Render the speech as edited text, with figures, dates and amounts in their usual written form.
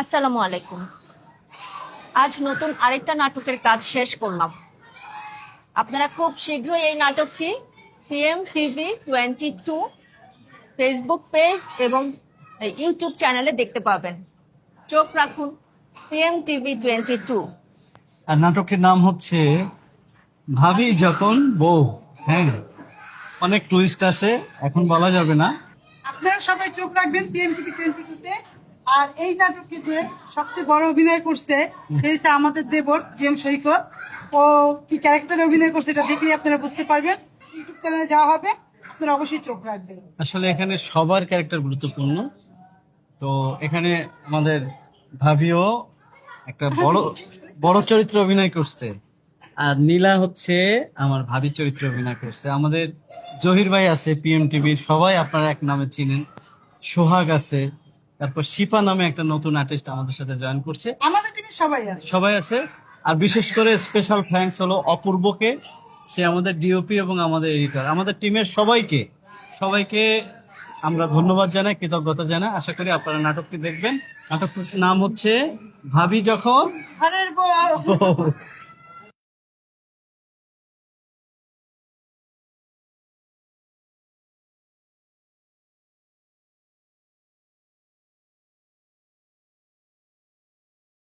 আসসালামু আলাইকুম। আজ নতুন আরেকটা নাটকের কাজ শেষ করলাম। আপনারা খুব শীঘ্রই এই নাটকটি পিএম টিভি 22 ফেসবুক পেজ এবং ইউটিউব চ্যানেলে দেখতে পাবেন। চোখ রাখুন পিএম টিভি 22। আর নাটকের নাম হচ্ছে ভাবি যখন বউ। হ্যাঁ, অনেক টুইস্ট আছে, এখন বলা যাবে না। আপনারা সবাই চোখ রাখবেন পিএমটিভি 22-তে। আর এই নাটকে যে সবচেয়ে বড় অভিনয় করছে সে হচ্ছে আমাদের দেবর জিএম সৈকত। ও কি ক্যারেক্টারে অভিনয় করছে এটা দেখলেই আপনারা বুঝতে পারবেন। ইউটিউব চ্যানেলে যাওয়া হবে, আপনারা অবশ্যই চোখ রাখবেন। আসলে এখানে সবার ক্যারেক্টার গুরুত্বপূর্ণ। তো এখানে আমাদের ভাবিও একটা বড় বড় চরিত্র অভিনয় করছে, আর নীলা হচ্ছে আমার ভাবি চরিত্রে অভিনয় করছে। আমাদের জহির ভাই আছে পিএম টিভির, সবাই আপনারা এক নামে চিনেন। সোহাগ আছে, তারপর শিপা নামে একটা নতুন আর্টিস্ট আমাদের সাথে জয়েন করছে। আমাদের টিমে সবাই আছে। সবাই আছে। আর বিশেষ করে স্পেশাল থ্যাঙ্কস হলো অপূর্বকে, সে আমাদের ডিওপি এবং আমাদের এডিটর, আমাদের টিমের সবাইকে সবাইকে আমরা ধন্যবাদ জানাই, কৃতজ্ঞতা জানাই। আশা করি আপনারা নাটকটি দেখবেন। নাটকটির নাম হচ্ছে ভাবি যখন ঘরের বউ। বউ।